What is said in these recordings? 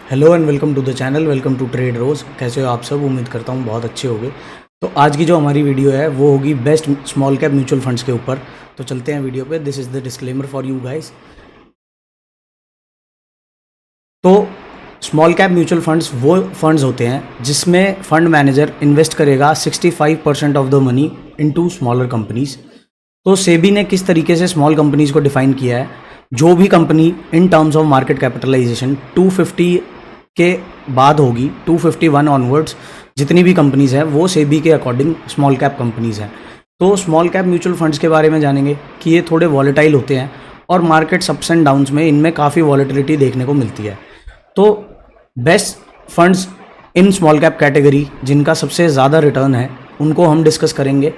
Hello and welcome to the channel, welcome to trade rose. कैसे हो आप सब? उम्मीद करता हूँ बहुत अच्छे होंगे। तो आज की जो हमारी वीडियो है वो होगी best small cap mutual funds के ऊपर। तो चलते हैं वीडियो पे। This is the disclaimer for you guys. तो स्मॉल कैप म्यूचुअल फंड्स वो फंड्स होते हैं जिसमें फंड मैनेजर इन्वेस्ट करेगा 65% of the money into smaller companies. तो सेबी ने किस तरीके से स्मॉल कंपनीज को डिफाइन किया है? जो भी company in terms of market capitalization 250 के बाद होगी, 251 ऑनवर्ड्स जितनी भी कंपनीज हैं वो सेबी के अकॉर्डिंग स्मॉल कैप कंपनीज हैं। तो स्मॉल कैप म्यूचुअल फंड्स के बारे में जानेंगे कि ये थोड़े वॉलेटाइल होते हैं और मार्केट अप्स एंड डाउन्स में इनमें काफ़ी वॉलेटिलिटी देखने को मिलती है। तो best funds in small cap category जिनका सबसे ज़्यादा रिटर्न है उनको हम डिस्कस करेंगे।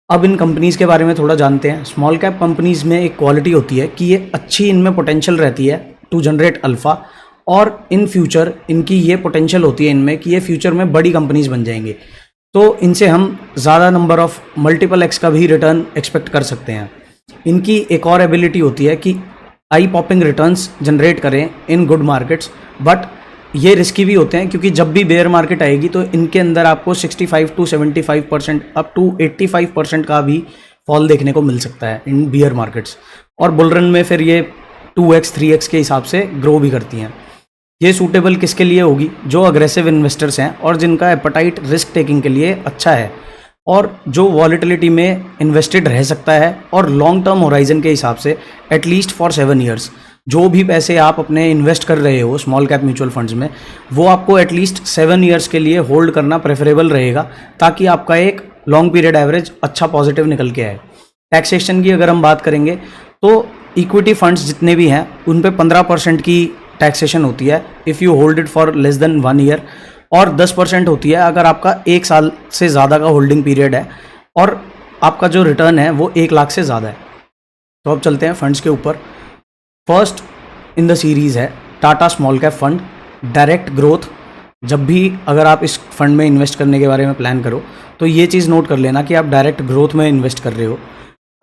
अब इन कंपनीज़ के बारे में थोड़ा जानते हैं। स्मॉल कैप कंपनीज़ में एक क्वालिटी होती है कि ये अच्छी इनमें पोटेंशियल रहती है टू जनरेट अल्फ़ा, और इन फ्यूचर इनकी ये पोटेंशियल होती है इनमें कि ये फ्यूचर में बड़ी कंपनीज़ बन जाएंगे। तो इनसे हम ज़्यादा नंबर ऑफ मल्टीपल एक्स का भी रिटर्न एक्सपेक्ट कर सकते हैं। इनकी एक और एबिलिटी होती है कि आई पॉपिंग रिटर्न्स जनरेट करें इन गुड मार्केट्स, बट ये रिस्की भी होते हैं क्योंकि जब भी बेयर मार्केट आएगी तो इनके अंदर आपको 65 to 75% अप टू 85% का भी फॉल देखने को मिल सकता है इन बियर मार्केट्स, और बुल रन में फिर ये 2x 3x के हिसाब से ग्रो भी करती हैं। ये सूटेबल किसके लिए होगी? जो अग्रेसिव इन्वेस्टर्स हैं और जिनका एपेटाइट रिस्क टेकिंग के लिए अच्छा है और जो वॉलेटिलिटी में इन्वेस्टेड रह सकता है और लॉन्ग टर्म होराइजन के हिसाब से एटलीस्ट फॉर 7 ईयर्स। जो भी पैसे आप अपने इन्वेस्ट कर रहे हो स्मॉल कैप म्यूचुअल फंड्स में वो आपको एटलीस्ट 7 ईयर्स के लिए होल्ड करना प्रेफरेबल रहेगा, ताकि आपका एक लॉन्ग पीरियड एवरेज अच्छा पॉजिटिव निकल के आए। टैक्सेशन की अगर हम बात करेंगे तो इक्विटी फंड्स जितने भी हैं उन पे 15% की टैक्सेशन होती है if you hold it for less than 1 year, और 10% होती है अगर आपका 1 साल से ज़्यादा का होल्डिंग पीरियड है और आपका जो रिटर्न है वो 1 लाख से ज़्यादा है। तो अब चलते हैं फंड्स के ऊपर। फर्स्ट इन द सीरीज़ है Tata small cap fund direct growth. जब भी अगर आप इस फंड में इन्वेस्ट करने के बारे में प्लान करो तो ये चीज़ नोट कर लेना कि आप डायरेक्ट ग्रोथ में इन्वेस्ट कर रहे हो।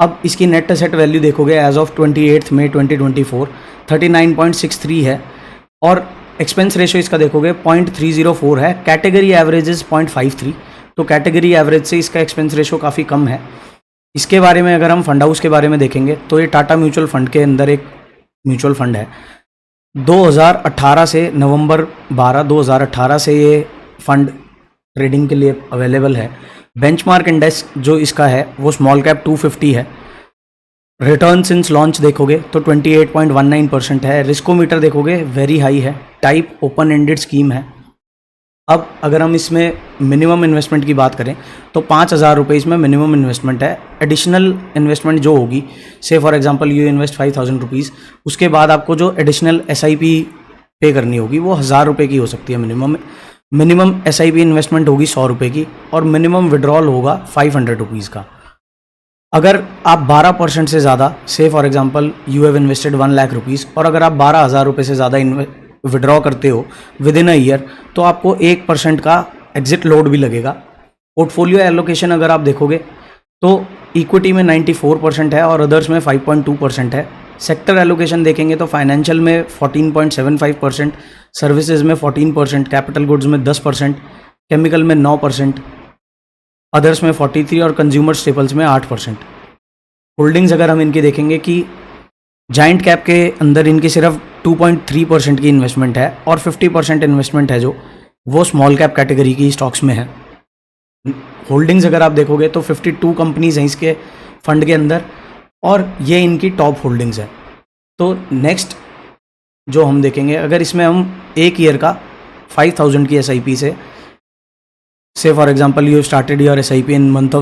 अब इसकी नेट एसेट वैल्यू देखोगे एज ऑफ 28 मई 2024 39.63 है, और एक्सपेंस रेशो इसका देखोगे 0.304 है। कैटेगरी एवरेज इज 0.53, तो कैटेगरी एवरेज से इसका एक्सपेंस रेशो काफ़ी कम है। इसके बारे में अगर हम फंड हाउस के बारे में देखेंगे तो ये टाटा म्यूचुअल फंड के अंदर एक म्यूचुअल फंड है। 2018 से नवंबर 12 2018 से ये फंड ट्रेडिंग के लिए अवेलेबल है। बेंचमार्क इंडेक्स जो इसका है वो स्मॉल कैप 250 है। रिटर्न सिंस लॉन्च देखोगे तो 28.19% है। रिस्कोमीटर देखोगे वेरी हाई है। टाइप ओपन एंडेड स्कीम है। अब अगर हम इसमें मिनिमम इन्वेस्टमेंट की बात करें तो 5,000 रुपये इसमें मिनिमम इन्वेस्टमेंट है। एडिशनल इन्वेस्टमेंट जो होगी, से for example you invest 5,000 rupees, उसके बाद आपको जो एडिशनल SIP पे करनी होगी वो 1,000 रुपये की हो सकती है। मिनिमम SIP इन्वेस्टमेंट होगी 100 रुपये की, और मिनिमम विड्रॉल होगा 500 रुपीज़ का। अगर आप 12% से ज़्यादा, से for example you have invested 1 lakh rupees, और अगर आप 12,000 रुपये से ज़्यादा विड्रॉ करते हो विद इन अ ईयर तो आपको 1% का एग्जिट लोड भी लगेगा। पोर्टफोलियो एलोकेशन अगर आप देखोगे तो इक्विटी में 94% है और अदर्स में 5.2% है। सेक्टर एलोकेशन देखेंगे तो फाइनेंशियल में 14.75%, सर्विसेज में 14%, कैपिटल गुड्स में 10%, केमिकल में 9%, अदर्स में 43% और कंज्यूमर स्टेपल्स में 8%। होल्डिंग्स अगर हम इनकी देखेंगे कि जाइंट कैप के अंदर इनकी सिर्फ 2.3% की इन्वेस्टमेंट है और 50% इन्वेस्टमेंट है जो वो स्मॉल कैप कैटेगरी की स्टॉक्स में है। होल्डिंग्स अगर आप देखोगे तो 52 कंपनीज हैं इसके फंड के अंदर, और ये इनकी टॉप होल्डिंग्स है। तो नेक्स्ट जो हम देखेंगे, अगर इसमें हम 1 ईयर का 5,000 की SIP से for example you started your SIP in month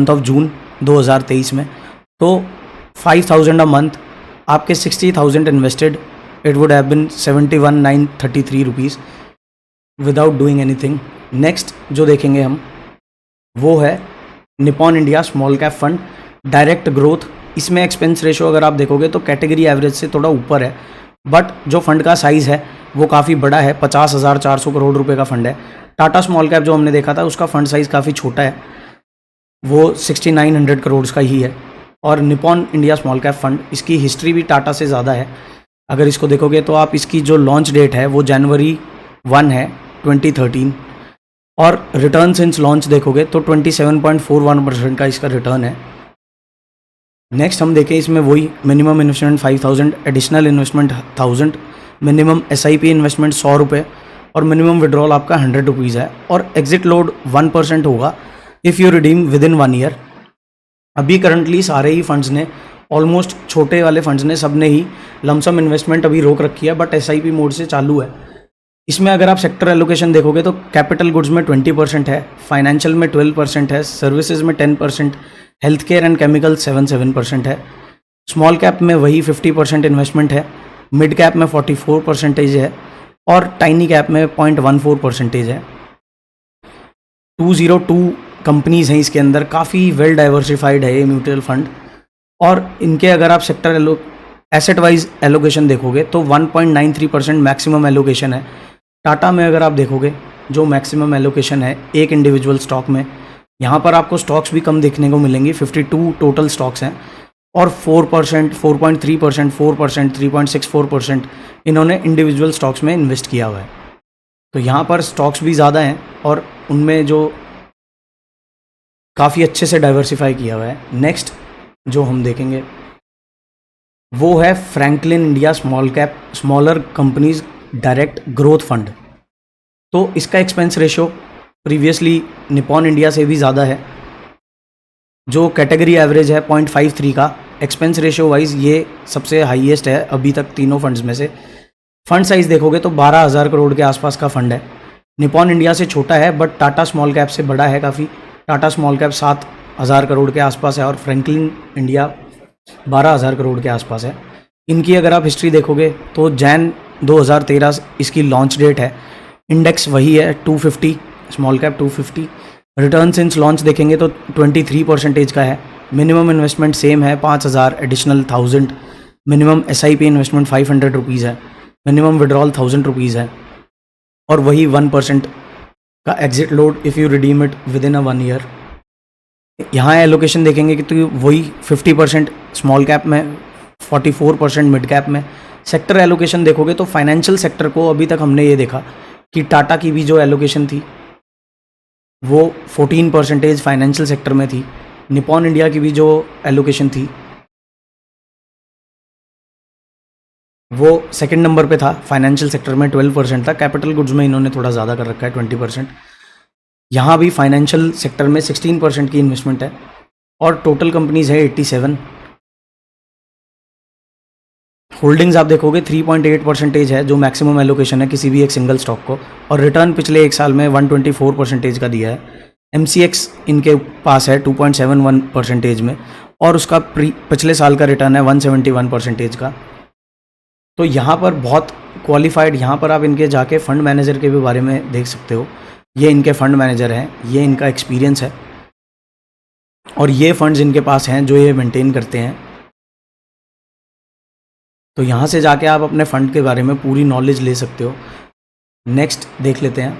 of June 2023 में, तो 5,000 अ मंथ, आपके 60,000 invested, it would have been 71,933 rupees without doing anything. Next जो देखेंगे हम वो है Nippon India small cap fund direct growth. इसमें एक्सपेंस रेशो अगर आप देखोगे तो कैटेगरी एवरेज से थोड़ा ऊपर है, बट जो फंड का साइज़ है वो काफ़ी बड़ा है। 50,400 करोड़ रुपए का फंड है। टाटा स्मॉल कैप जो हमने देखा था उसका फंड साइज़ काफ़ी छोटा है, वो 6,900 करोड़ का ही है। और Nippon India small cap fund, इसकी हिस्ट्री भी टाटा से ज़्यादा है। अगर इसको देखोगे तो आप इसकी जो लॉन्च डेट है वो जनवरी 1 है 2013, और रिटर्न सिंस लॉन्च देखोगे तो 27.41% का इसका रिटर्न है। नेक्स्ट हम देखें इसमें वही minimum investment 5000, additional investment 1000, minimum SIP investment 100 रुपये और मिनिमम विड्रॉल आपका 100 रुपीज़ है, और एग्जिट लोड 1% होगा if you redeem with in 1 year. अभी करंटली सारे ही फंड्स ने, ऑलमोस्ट छोटे वाले फंड्स ने, सब ने ही लमसम इन्वेस्टमेंट अभी रोक रखी है, बट SIP मोड से चालू है। इसमें अगर आप सेक्टर एलोकेशन देखोगे तो कैपिटल गुड्स में 20% है, फाइनेंशियल में 12% है, सर्विसेज में 10%, हेल्थ केयर एंड केमिकल 7% है, स्मॉल कैप में वही 50% इन्वेस्टमेंट है, मिड कैप में 44% है और टाइनी कैप में 0.14% है। 202 कंपनीज़ हैं इसके अंदर, काफ़ी वेल डाइवर्सिफाइड है ये म्यूचुअल फंड। और इनके अगर आप सेक्टर एसेट वाइज एलोकेशन देखोगे तो 1.93% मैक्सिमम एलोकेशन है। टाटा में अगर आप देखोगे जो मैक्सिमम एलोकेशन है एक इंडिविजुअल स्टॉक में, यहाँ पर आपको स्टॉक्स भी कम देखने को मिलेंगी, 52 टोटल स्टॉक्स हैं और 4%, 4.3%, 4%, 3.64% इन्होंने इंडिविजुअल स्टॉक्स में इन्वेस्ट किया हुआ है। तो यहाँ पर स्टॉक्स भी ज़्यादा हैं और उनमें जो काफ़ी अच्छे से डाइवर्सिफाई किया हुआ है। नेक्स्ट जो हम देखेंगे वो है Franklin India smaller companies direct growth fund. तो इसका expense ratio previously Nippon India से भी ज़्यादा है। जो कैटेगरी एवरेज है 0.53 का, एक्सपेंस रेशो वाइज ये सबसे हाईएस्ट है अभी तक तीनों फंड्स में से। फंड साइज़ देखोगे तो 12,000 करोड़ के आसपास का फंड है। निपॉन इंडिया से छोटा है बट टाटा स्मॉल कैप से बड़ा है काफ़ी। टाटा स्मॉल कैप 7,000 करोड़ के आसपास है और फ्रैंकलिन इंडिया 12,000 करोड़ के आसपास है। इनकी अगर आप हिस्ट्री देखोगे तो जैन 2013 इसकी लॉन्च डेट है। इंडेक्स वही है 250, small cap 250। Return since launch देखेंगे तो 23% का है। मिनिमम इन्वेस्टमेंट सेम है 5,000, additional 1000, minimum SIP investment 500 rupees है, मिनिमम विड्रॉल 1000 रुपीज़ है और वही 1% का exit load if you redeem it with in 1 year. यहाँ एलोकेशन देखेंगे कि तो वही 50% स्मॉल कैप में, 44% मिड कैप में। सेक्टर एलोकेशन देखोगे तो फाइनेंशियल सेक्टर को अभी तक हमने ये देखा कि टाटा की भी जो एलोकेशन थी वो 14% फाइनेंशियल सेक्टर में थी। निपॉन इंडिया की भी जो एलोकेशन थी वो सेकंड नंबर पे था, फाइनेंशियल सेक्टर में 12% था। कैपिटल गुड्स में इन्होंने थोड़ा ज़्यादा कर रखा है 20%। यहाँ भी फाइनेंशियल सेक्टर में 16% की इन्वेस्टमेंट है और टोटल कंपनीज है 87। होल्डिंग्स आप देखोगे 3.8% है जो मैक्सिमम एलोकेशन है किसी भी एक सिंगल स्टॉक को, और रिटर्न पिछले एक साल में 124% का दिया है। MCX इनके पास है 2.71% में और उसका पिछले साल का रिटर्न है 171% का। तो यहाँ पर बहुत क्वालिफाइड, यहाँ पर आप इनके जाके फंड मैनेजर के भी बारे में देख सकते हो। ये इनके फंड मैनेजर हैं, ये इनका एक्सपीरियंस है और ये फंड्स इनके पास हैं जो ये मेंटेन करते हैं। तो यहाँ से जाके आप अपने फंड के बारे में पूरी नॉलेज ले सकते हो। नेक्स्ट देख लेते हैं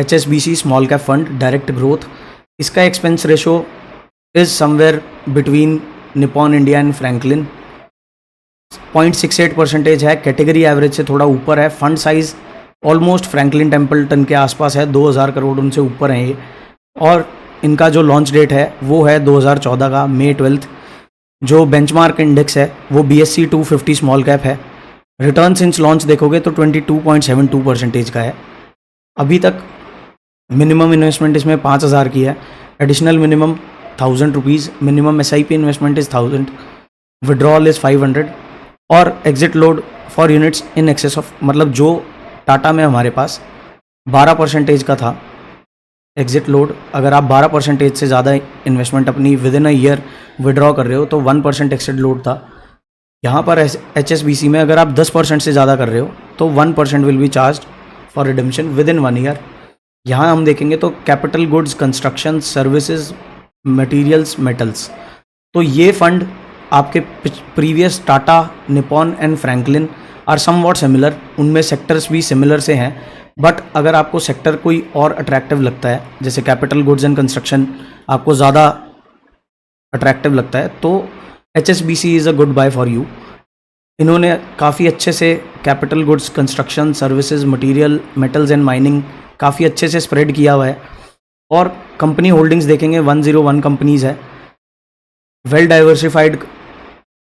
HSBC small cap fund direct growth. इसका expense ratio is somewhere between Nippon India and Franklin. 0.68% है, कैटेगरी एवरेज से थोड़ा ऊपर है। Fund size almost Franklin Templeton के आसपास है, 2000 करोड़ उनसे ऊपर है ये। और इनका जो लॉन्च डेट है वो है 2014 का May 12। जो बेंचमार्क इंडेक्स है वो BSE 250 स्मॉल कैप है। रिटर्न सिंस लॉन्च देखोगे तो 22.72% का है। अभी तक मिनिमम इन्वेस्टमेंट इसमें 5,000 की है, additional minimum 1,000 rupees, minimum SIP investment is 1,000, withdrawal is 500 और exit load for units in excess of, मतलब जो टाटा में हमारे पास 12% का था एग्जिट लोड, अगर आप 12% से ज़्यादा इन्वेस्टमेंट अपनी with in a year withdraw कर रहे हो तो 1% एग्जिट लोड था। यहाँ पर HSBC में अगर आप 10% से ज़्यादा कर रहे हो तो 1% will be charge for redemption within 1 year. यहाँ हम देखेंगे तो capital goods, construction, services, materials, metals, तो ये फंड आपके previous Tata, Nippon and Franklin are somewhat similar, उनमें सेक्टर्स भी सिमिलर से हैं। बट अगर आपको सेक्टर कोई और अट्रैक्टिव लगता है, जैसे कैपिटल गुड्स एंड कंस्ट्रक्शन आपको ज़्यादा अट्रैक्टिव लगता है तो HSBC is a good buy for you. इन्होंने काफ़ी अच्छे से capital goods, construction, services, material, metals and mining काफ़ी अच्छे से स्प्रेड किया हुआ है। और कंपनी होल्डिंग्स देखेंगे 101 कंपनीज़ है, वेल डाइवर्सिफाइड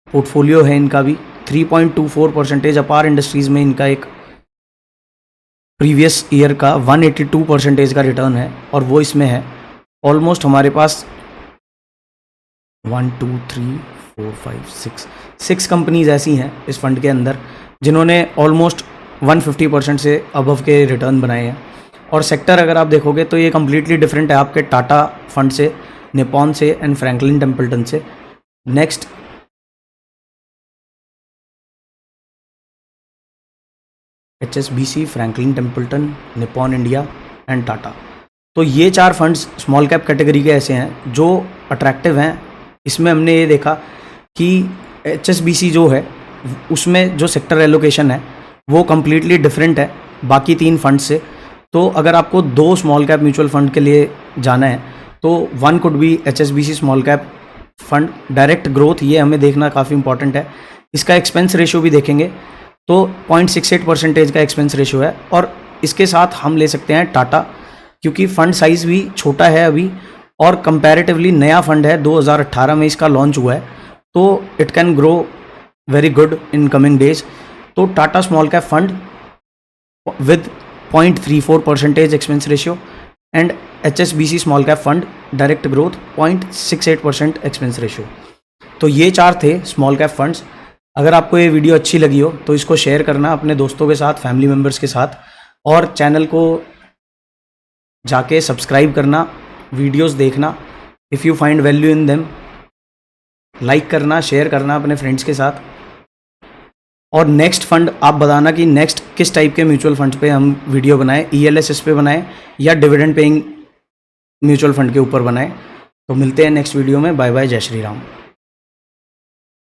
पोर्टफोलियो है इनका भी। 3.24% अपार इंडस्ट्रीज़ में इनका एक प्रीवियस ईयर का 182% का रिटर्न है और वो इसमें है। ऑलमोस्ट हमारे पास 1 2 3 4 5 6 कंपनीज ऐसी हैं इस फंड के अंदर जिन्होंने ऑलमोस्ट 150% से अबव के रिटर्न बनाए हैं। और सेक्टर अगर आप देखोगे तो ये कम्प्लीटली डिफरेंट है आपके टाटा फंड से, निपॉन से एंड फ्रैंकलिन टेम्पल्टन से। Next HSBC, Franklin Templeton, Nippon India and Tata. तो ये 4 फंड्स स्मॉल कैप कैटेगरी के ऐसे हैं जो अट्रैक्टिव हैं। इसमें हमने ये देखा कि HSBC जो है उसमें जो सेक्टर एलोकेशन है वो कम्प्लीटली डिफरेंट है बाकी 3 फंड से। तो अगर आपको 2 स्मॉल कैप म्यूचुअल फंड के लिए जाना है तो one could be HSBC small cap fund. Direct growth ये हमें देखना काफ़ी इंपॉर्टेंट है। इसका एक्सपेंस रेशियो भी देखेंगे तो 0.68% का एक्सपेंस रेशियो है। और इसके साथ हम ले सकते हैं टाटा, क्योंकि फ़ंड साइज़ भी छोटा है अभी और कंपैरेटिवली नया फ़ंड है, 2018 में इसका लॉन्च हुआ है, तो it can grow very good in coming days. तो Tata small cap fund with 0.34% expense ratio and HSBC small cap fund direct growth 0.68% expense ratio. तो ये 4 थे स्मॉल कैप फंड्स। अगर आपको ये वीडियो अच्छी लगी हो तो इसको शेयर करना अपने दोस्तों के साथ, फैमिली मेम्बर्स के साथ, और चैनल को जाके सब्सक्राइब करना, वीडियोस देखना। If you find value in them, like करना, शेयर करना अपने फ्रेंड्स के साथ। और नेक्स्ट फंड आप बताना कि नेक्स्ट किस टाइप के म्यूचुअल फंड्स पे हम वीडियो बनाएं, ELSS पे बनाएं या डिविडेंड पेइंग म्यूचुअल फंड के ऊपर बनाएं। तो मिलते हैं नेक्स्ट वीडियो में। बाय बाय, जय श्री राम।